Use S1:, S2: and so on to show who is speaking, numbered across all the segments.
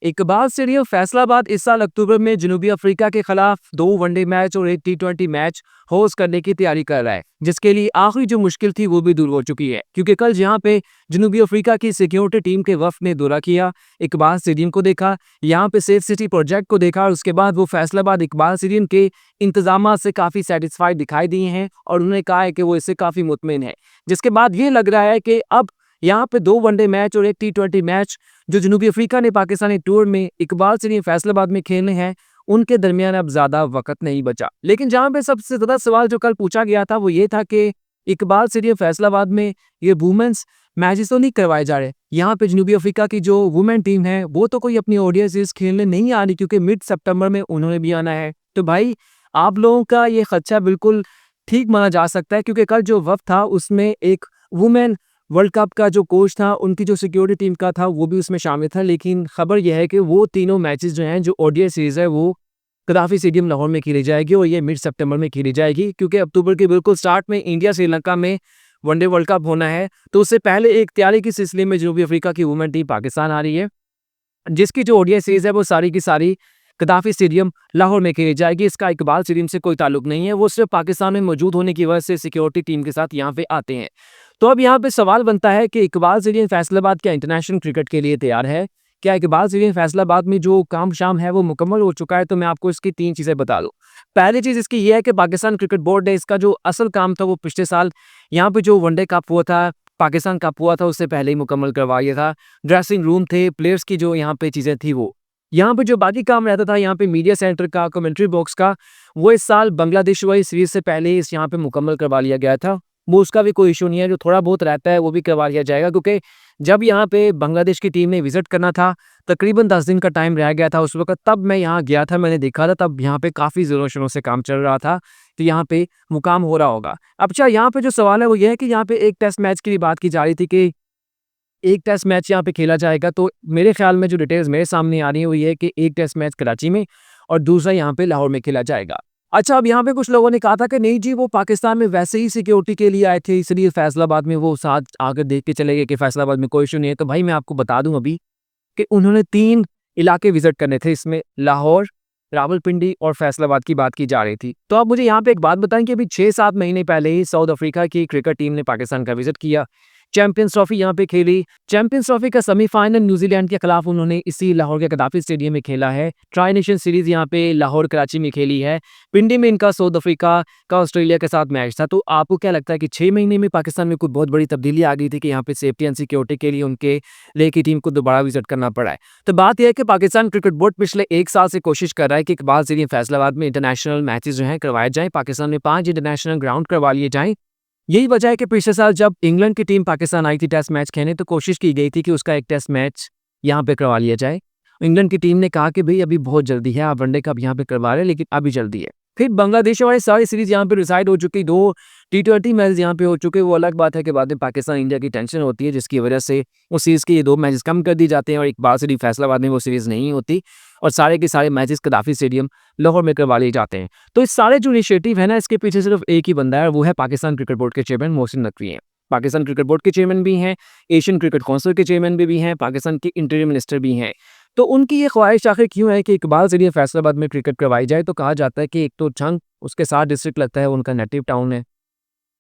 S1: Iqbal stadium Faisalabad इस साल अक्टूबर में जनूबी अफ्रीका के खिलाफ 2 वनडे मैच और एक टी20 मैच होस्ट करने की तैयारी कर रहा है, जिसके लिए आखिरी जो मुश्किल थी वो भी दूर हो चुकी है। क्योंकि कल यहाँ पे जनूबी अफ्रीका की सिक्योरिटी टीम के वफ्द ने दौरा किया, इकबाल स्टेडियम को देखा, यहाँ पे सेफ सिटी प्रोजेक्ट को देखा और उसके बाद वो फैसलाबाद इकबाल स्टेडियम के इंतजाम से काफी सेटिस्फाइड दिखाई दिए हैं और उन्होंने कहा है कि वो इससे काफी मुतमिन है। जिसके बाद ये लग रहा है कि अब यहाँ पे 2 वनडे मैच और एक टी20 मैच जो जनूबी अफ्रीका ने पाकिस्तानी टूर में इकबाल स्टेडियम फैसलाबाद में खेलने हैं, उनके दरमियान अब ज्यादा वक्त नहीं बचा। लेकिन जहां पे सबसे ज्यादा सवाल जो कल पूछा गया था वो ये था कि इकबाल स्टेडियम फैसलाबाद में ये वुमेन्स मैचेस तो नहीं करवाए जा रहे। यहाँ पे जनूबी अफ्रीका की जो वुमेन टीम है वो तो कोई अपनी ओडीआई सीरीज खेलने नहीं आ रही, क्योंकि मिड सितंबर में उन्होंने भी आना है। तो भाई आप लोगों का ये खदशा बिल्कुल ठीक माना जा सकता है, क्योंकि कल जो वक्त था उसमें एक वुमेन वर्ल्ड कप का जो कोच था, उनकी जो सिक्योरिटी टीम का था, वो भी उसमें शामिल था। लेकिन खबर यह है कि वो तीनों मैचेस जो हैं, जो ओडीआई सीरीज है, वो गद्दाफी स्टेडियम लाहौर में खेली जाएगी और ये मिड सितंबर में खेली जाएगी, क्योंकि अक्टूबर के बिल्कुल स्टार्ट में इंडिया श्रीलंका में वनडे वर्ल्ड कप होना है। तो उससे पहले एक तैयारी के सिलसिले में जनूबी अफ्रीका की वुमेन टीम पाकिस्तान आ रही है, जिसकी जो ओडीआई सीरीज है वो सारी की सारी गद्दाफी स्टेडियम लाहौर में खेली जाएगी। इसका इकबाल स्टेडियम से कोई ताल्लुक नहीं है, वो सिर्फ पाकिस्तान में मौजूद होने की वजह से सिक्योरिटी टीम के साथ यहाँ पे आते हैं। तो अब यहाँ पे सवाल बनता है कि इकबाल स्टेडियम फैसलाबाद क्या इंटरनेशनल क्रिकेट के लिए तैयार है? क्या इकबाल स्टेडियम फैसलाबाद में जो काम शाम है वो मुकम्मल हो चुका है? तो मैं आपको इसकी 3 चीज़ें बता दूँ। पहली चीज़ इसकी ये है कि पाकिस्तान क्रिकेट बोर्ड ने इसका जो असल काम था वो पिछले साल यहाँ पे जो वनडे कप हुआ था, पाकिस्तान कप हुआ था, उससे पहले ही मुकम्मल करवा दिया था। ड्रेसिंग रूम थे, प्लेयर्स की जो यहाँ पे चीज़ें थी वो। यहाँ पे जो बाकी काम रहता था, यहाँ पे मीडिया सेंटर का, कमेंट्री बॉक्स का, वो इस साल बांग्लादेश वाली सीरीज से पहले ही इस यहाँ पे मुकम्मल करवा लिया गया था। वो उसका भी कोई इशू नहीं है, जो थोड़ा बहुत रहता है वो भी करवा लिया जाएगा, क्योंकि जब यहाँ पे बांग्लादेश की टीम ने विजिट करना था, तकरीबन 10 दिन का टाइम रह गया था उस वक्त, तब मैं यहाँ गया था, मैंने देखा था, तब यहाँ पे काफ़ी ज़ोरों शोरों से काम चल रहा था। तो यहाँ पे मुकाम हो रहा होगा। अब अच्छा, यहाँ पे जो सवाल है वो ये है कि यहाँ पे एक टेस्ट मैच की भी बात की जा रही थी कि एक टेस्ट मैच यहाँ पे खेला जाएगा। तो मेरे ख्याल में जो डिटेल्स मेरे सामने आ रही है वो ये है कि एक टेस्ट मैच कराची में और दूसरा यहाँ पे लाहौर में खेला जाएगा। अच्छा, अब यहाँ पे कुछ लोगों ने कहा था कि नहीं जी, वो पाकिस्तान में वैसे ही सिक्योरिटी के लिए आए थे, इसलिए फैसलाबाद में वो साथ आकर देख के चले गए कि फैसलाबाद में कोई इशू नहीं है। तो भाई मैं आपको बता दूं अभी कि उन्होंने 3 इलाके विजिट करने थे, इसमें लाहौर, रावलपिंडी और फैसलाबाद की बात की जा रही थी। तो आप मुझे यहाँ पे एक बात बताएं कि अभी 6-7 महीने पहले ही साउथ अफ्रीका की क्रिकेट टीम ने पाकिस्तान का विजिट किया, चैंपियंस ट्रॉफी यहाँ पे खेली। चैंपियंस ट्रॉफी का सेमीफाइनल न्यूजीलैंड के खिलाफ उन्होंने इसी लाहौर के गद्दाफी स्टेडियम में खेला है। ट्राई नेशन सीरीज यहाँ पे लाहौर कराची में खेली है। पिंडी में इनका साउथ अफ्रीका का ऑस्ट्रेलिया के साथ मैच था। तो आपको क्या लगता है कि 6 महीने में पाकिस्तान में कोई बहुत बड़ी तब्दीली आ गई थी कि यहाँ पे सेफ्टी एंड सिक्योरिटी के लिए उनके लिए की टीम को दोबारा विजिट करना पड़ा है? तो बात यह है कि पाकिस्तान क्रिकेट बोर्ड पिछले 1 साल से कोशिश कर रहा है कि इकबाल स्टेडियम फैसलाबाद में इंटरनेशनल मैचेस जो हैं करवाए जाएं। पाकिस्तान में 5 इंटरनेशनल ग्राउंड करवा लिए जाएं। यही वजह है कि पिछले साल जब इंग्लैंड की टीम पाकिस्तान आई थी टेस्ट मैच खेलने, तो कोशिश की गई थी कि उसका एक टेस्ट मैच यहाँ पे करवा लिया जाए। इंग्लैंड की टीम ने कहा कि भाई अभी बहुत जल्दी है, आप वनडे कप यहाँ पे करवा रहे हैं, लेकिन अभी जल्दी है। फिर बांग्लादेश वाली सारी सीरीज यहाँ पे डिसाइड हो चुकी, 2 टी20 मैच यहाँ पे हो चुके। वो अलग बात है कि बाद में पाकिस्तान इंडिया की टेंशन होती है, जिसकी वजह से उस सीरीज के ये 2 मैचेस कम कर दी जाते हैं और इकबाल स्टेडियम फैसलाबाद में वो सीरीज नहीं होती और सारे के सारे मैचेस गद्दाफी स्टेडियम लाहौर में करवा लिए जाते हैं। तो इस सारे जो इनिशिएटिव है ना, इसके पीछे सिर्फ एक ही बंदा है, वो है पाकिस्तान क्रिकेट बोर्ड के चेयरमैन मोहसिन नकवी हैं। पाकिस्तान क्रिकेट बोर्ड के चेयरमैन भी हैं, एशियन क्रिकेट काउंसिल के चेयरमैन भी हैं, पाकिस्तान के इंटीरियर मिनिस्टर भी हैं। तो उनकी ये ख्वाहिश आखिर क्यों है कि इकबाल स्टेडियम फैसलाबाद में क्रिकेट करवाई जाए? तो कहा जाता है कि एक तो छंग उसके साथ डिस्ट्रिक्ट लगता है, उनका नेटिव टाउन है।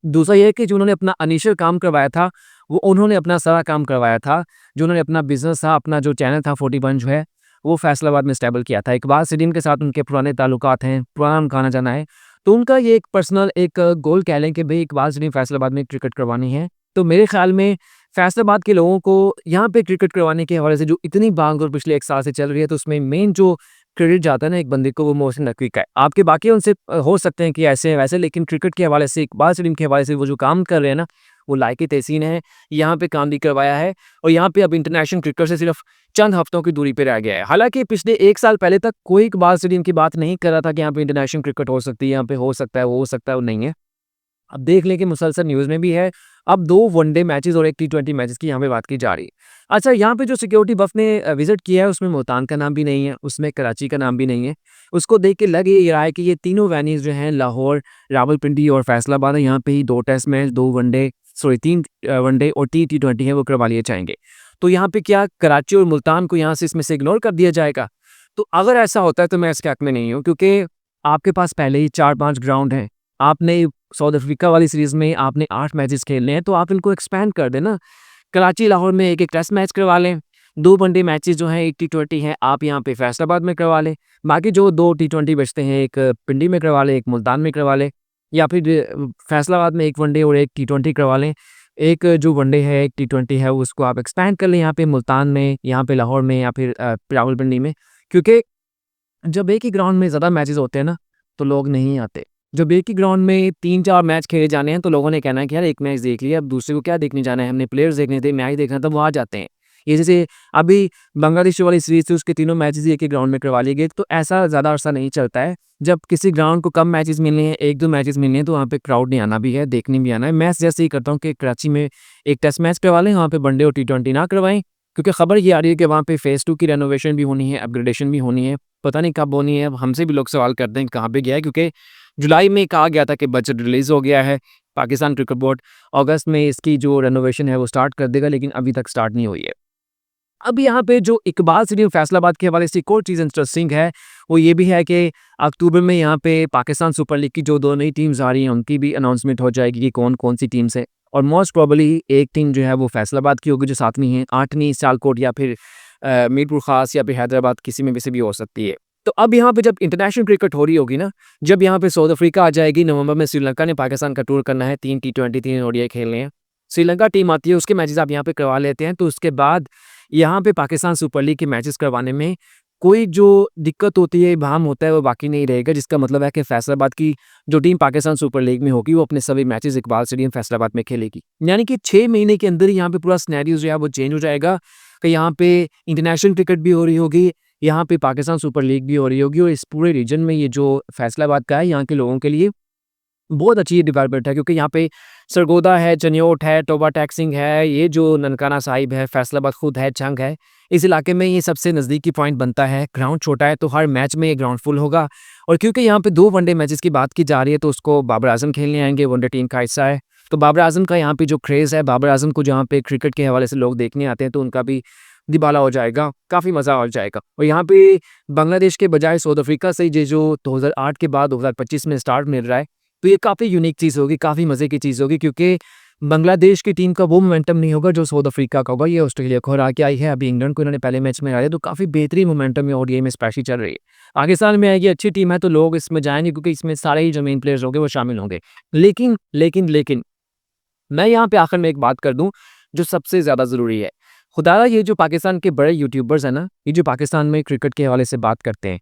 S1: दूसरा ये है कि जो उन्होंने अपना इनिशियल काम करवाया था, वो उन्होंने अपना सारा काम करवाया था, जो उन्होंने अपना बिजनेस था, अपना जो चैनल था 41 जो है, वो फैसलाबाद में स्टेबल किया था। इकबाल स्टेडियम के साथ उनके पुराने ताल्लुकात हैं, पुराना उनका आना जाना है। तो उनका ये एक पर्सनल एक गोल कह लें कि भाई इकबाल स्टेडियम फैसलाबाद में क्रिकेट करवानी है। तो मेरे ख्याल में फैसलाबाद के लोगों को यहाँ पे क्रिकेट करवाने के हवाले से जो इतनी भागदौड़ पिछले 1 साल से चल रही है, तो उसमें मेन जो क्रेडिट जाता है ना एक बंदे को, वो मोहसिन नकवी का है। आपके बाकी उनसे हो सकते हैं कि ऐसे हैं वैसे, लेकिन क्रिकेट के हवाले से, इकबाल स्टेडियम के हवाले से वो जो काम कर रहे हैं ना, वो लायक तहसीन है। यहाँ पे काम भी करवाया है और यहाँ पे अब इंटरनेशनल क्रिकेट से सिर्फ चंद हफ्तों की दूरी पे रह गया है। हालांकि पिछले 1 साल पहले तक कोई इकबाल स्टेडियम की बात नहीं कर रहा था कि यहाँ पे इंटरनेशनल क्रिकेट हो सकती है, यहाँ पे हो सकता है, वो हो सकता है, वो नहीं है। अब देख लें कि मुसलसल न्यूज़ में भी है। अब 2 वनडे मैचेस और एक टी20 मैचेस की यहाँ पे बात की जा रही है। अच्छा, यहाँ पे जो सिक्योरिटी बफ ने विजिट किया है, उसमें मुल्तान का नाम भी नहीं है, उसमें कराची का नाम भी नहीं है। उसको देख के लग ये रहा है कि ये तीनों वेन्यूज़ जो हैं, लाहौर, रावलपिंडी और फैसलाबाद है, यहाँ पे ही 2 test match, 2 one day, sorry 3 one day और टी20 है वो करवा लिए जाएंगे। तो यहाँ पे क्या कराची और मुल्तान को यहाँ से इसमें से इग्नोर कर दिया जाएगा? तो अगर ऐसा होता है तो मैं इसके हक में नहीं हूँ, क्योंकि आपके पास पहले ही 4-5 ग्राउंड हैं। आपने साउथ अफ्रीका वाली सीरीज़ में आपने 8 मैचेस खेलने हैं, तो आप इनको एक्सपैंड कर दें ना। कराची, लाहौर में एक-एक टेस्ट मैच करवा लें। 2 वनडे मैचेस जो हैं, 1 टी20 हैं, आप यहाँ पे फैसलाबाद में करवा लें। बाकी जो 2 टी20 बचते हैं, एक पिंडी में करवा लें, एक मुल्तान में करवा लें, या फिर फैसलाबाद में 1 वनडे और 1 टी20 करवा लें। एक जो वनडे है, 1 टी20 है, उसको आप एक्सपैंड कर लें यहाँ पे मुल्तान में, यहाँ पे लाहौर में, या फिर रावलपिंडी में। क्योंकि जब एक ही ग्राउंड में ज़्यादा मैचेस होते हैं ना, तो लोग नहीं आते। जब एक ही ग्राउंड में 3-4 मैच खेले जाने हैं, तो लोगों ने कहना है कि यार एक मैच देख लिया, अब दूसरे को क्या देखने जाना है, हमने प्लेयर्स देखने थे, मैच देखना था, वो आ जाते हैं। ये जैसे अभी बांग्लादेश वाली सीरीज़ थी, उसके तीनों मैचेस एक ही ग्राउंड में करवा लिए गए, तो ऐसा ज़्यादा अरसा नहीं चलता है। जब किसी ग्राउंड को कम मैचेस मिलने हैं, 1-2 मैचेस मिलने हैं, तो वहाँ पे क्राउड नहीं आना भी है, देखने भी आना है। मैं जैसे ही करता हूँ कि कराची में एक टेस्ट मैच करवा लें, वहाँ पे वनडे और टी20 ना करवाएँ, क्योंकि खबर ये आ रही है कि वहाँ पे फेज़ 2 की रेनोवेशन भी होनी है, अपग्रेडेशन भी होनी है। पता नहीं कब होनी है, अब हमसे भी लोग सवाल करते हैं कहाँ पे गया है, क्योंकि जुलाई में कहा गया था कि बजट रिलीज़ हो गया है। पाकिस्तान क्रिकेट बोर्ड अगस्त में इसकी जो रेनोवेशन है वो स्टार्ट कर देगा, लेकिन अभी तक स्टार्ट नहीं हुई है। अब यहाँ पे जो इकबाल स्टेडियम फैसलाबाद के हवाले से एक और चीज़ इंटरेस्टिंग है, वो ये भी है कि अक्टूबर में यहाँ पे पाकिस्तान सुपर लीग की जो 2 नई टीम्स आ रही हैं, उनकी भी अनाउंसमेंट हो जाएगी कि कौन-कौन सी टीम्स हैं, और मोस्ट प्रोबेबली एक टीम जो है वो फैसलाबाद की होगी जो 7वीं है, 8वीं सियालकोट या फिर मीरपुर ख़ास या फिर हैदराबाद, किसी में भी से भी हो सकती है। तो अब यहाँ पे जब इंटरनेशनल क्रिकेट हो रही होगी ना, जब यहाँ पे साउथ अफ्रीका आ जाएगी, नवंबर में श्रीलंका ने पाकिस्तान का टूर करना है, 3 टी20 3 ओडीआई खेलने हैं। श्रीलंका टीम आती है, उसके मैचेस आप यहाँ पे करवा लेते हैं, तो उसके बाद यहाँ पे पाकिस्तान सुपर लीग के मैचेस करवाने में कोई जो दिक्कत होती है, इबाहम होता है, वो बाकी नहीं रहेगा, जिसका मतलब है कि फैसलाबाद की जो टीम पाकिस्तान सुपर लीग में होगी, वो अपने सभी मैचेस इकबाल स्टेडियम फैसलाबाद में खेलेगी। यानी कि 6 महीने के अंदर ही यहाँ पे पूरा सिनेरियो जो है वो चेंज हो जाएगा कि यहाँ पे इंटरनेशनल क्रिकेट भी हो रही होगी, यहाँ पे पाकिस्तान सुपर लीग भी हो रही होगी, और इस पूरे रीजन में ये जो फैसलाबाद का है, यहाँ के लोगों के लिए बहुत अच्छी डेवलपमेंट है, क्योंकि यहाँ पे सरगोदा है, चनियोट है, टोबा टैक्सिंग है, ये जो ननकाना साहिब है, फैसलाबाद खुद है, चंग है। इस इलाके में ये सबसे नज़दीकी पॉइंट बनता है। ग्राउंड छोटा है, तो हर मैच में ये ग्राउंड फुल होगा, और क्योंकि यहाँ पे 2 वनडे मैचेस की बात की जा रही है, तो उसको बाबर आजम खेलने आएंगे, वनडे टीम का हिस्सा है। तो बाबर आजम का यहाँ पे जो क्रेज़ है, बाबर आजम को जहाँ पे क्रिकेट के हवाले से लोग देखने आते हैं, तो उनका भी दिबाला हो जाएगा, काफ़ी मज़ा आ जाएगा। और यहाँ पे बांग्लादेश के बजाय साउथ अफ्रीका से ये जो 2008 के बाद 2025 में स्टार्ट मिल रहा है, तो ये काफ़ी यूनिक चीज़ होगी, काफ़ी मज़े की चीज़ होगी, क्योंकि बांग्लादेश की टीम का वो मोमेंटम नहीं होगा जो साउथ अफ्रीका का होगा। ये ऑस्ट्रेलिया को हरा के आई है, अभी इंग्लैंड को इन्होंने पहले मैच में हराया, तो काफ़ी बेहतरीन मोमेंटम में ओडीआई में स्पेशली चल रही है। पाकिस्तान में आएगी, अच्छी टीम है, तो लोग इसमें जाएंगे, क्योंकि इसमें सारे ही जो मेन प्लेयर्स होंगे वो शामिल होंगे। लेकिन मैं यहाँ पे आखिर में एक बात कर दूँ, जो सबसे ज़्यादा ज़रूरी है। खुदारा ये जो पाकिस्तान के बड़े यूट्यूबर्स हैं ना, ये जो पाकिस्तान में क्रिकेट के हवाले से बात करते हैं,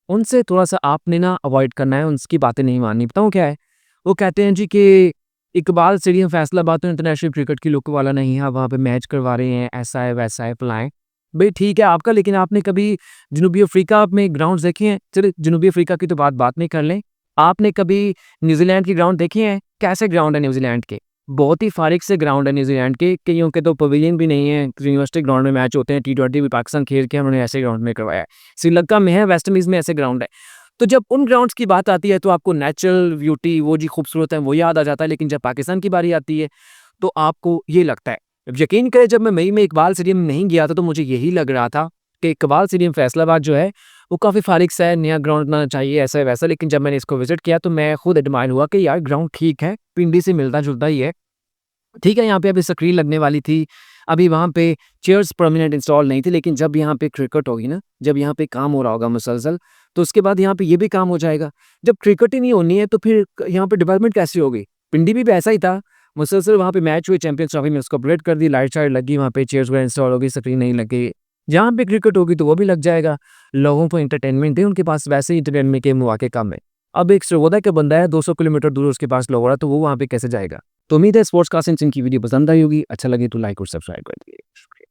S1: उनसे थोड़ा-सा आपने ना अवॉइड करना है, उनकी बातें नहीं माननी। बताऊँ क्या है? वो कहते हैं जी कि इकबाल स्टेडियम फैसलाबाद तो इंटरनेशनल क्रिकेट की लुक वाला नहीं है, आप वहाँ पे मैच करवा रहे हैं, ऐसा है, वैसा है, फलाँ है। भई ठीक है आपका, लेकिन आपने कभी जनूबी अफ्रीका में ग्राउंड्स देखे हैं? चलिए जनूबी अफ्रीका की तो बात नहीं कर लें। आपने कभी न्यूज़ीलैंड के ग्राउंड देखे हैं? कैसे ग्राउंड है न्यूज़ीलैंड के? बहुत ही फारिग से ग्राउंड है न्यूज़ीलैंड के, कइयों के तो पवेलियन भी नहीं है, यूनिवर्सिटी ग्राउंड में मैच होते हैं, टी20 भी पाकिस्तान खेल के उन्होंने ऐसे ग्राउंड में करवाया है। श्रीलंका में है, वेस्ट इंडीज़ में ऐसे ग्राउंड है। तो जब उन ग्राउंड्स की बात आती है, तो आपको नेचुरल ब्यूटी, वो जी खूबसूरत है, वो याद आ जाता है, लेकिन जब पाकिस्तान की बारी आती है, तो आपको ये लगता है। अब यकीन करें, जब मैं मई में इकबाल स्टेडियम नहीं गया था, तो मुझे यही लग रहा था कि इकबाल स्टेडियम फैसलाबाद जो है, वो काफ़ी फारिग सा है, नया ग्राउंड बनना चाहिए, ऐसा है, वैसा। लेकिन जब मैंने इसको विज़िट किया, तो मैं खुद एडमायर हुआ कि यार ग्राउंड ठीक है, पिंडी से मिलता-जुलता ही है। ठीक है, यहाँ पे अभी स्क्रीन लगने वाली थी, अभी वहाँ पे चेयर्स परमानेंट इंस्टॉल नहीं थी, लेकिन जब यहाँ पे क्रिकेट होगी ना, जब यहाँ पे काम हो रहा होगा मुसलसल, तो उसके बाद यहाँ पे ये भी काम हो जाएगा। जब क्रिकेट ही नहीं होनी है, तो फिर यहाँ पे डेवलपमेंट कैसे होगी? पिंडी भी वैसा ही था, मुसलसल वहाँ पे मैच हुए, चैंपियंस ट्रॉफी में उसको अपग्रेड कर दी, लाइट-शाइट लगी, वहाँ पे चेयर्स वगैरह इंस्टॉल हो गई, स्क्रीन नहीं लग गई। जहाँ पे क्रिकेट होगी, तो वो भी लग जाएगा। लोगों को एंटरटेनमेंट है, उनके पास वैसे ही एंटरटेनमेंट के मौके कम है। अब एक सरगोदा का बंदा है, 200 किलोमीटर दूर उसके पास लोग, तो वो वहाँ पे कैसे जाएगा? तो उम्मीद है स्पोर्ट्स कास्ट की वीडियो पसंद आई होगी। अच्छा लगे तो लाइक और सब्सक्राइब कर दीजिए। शुक्रिया।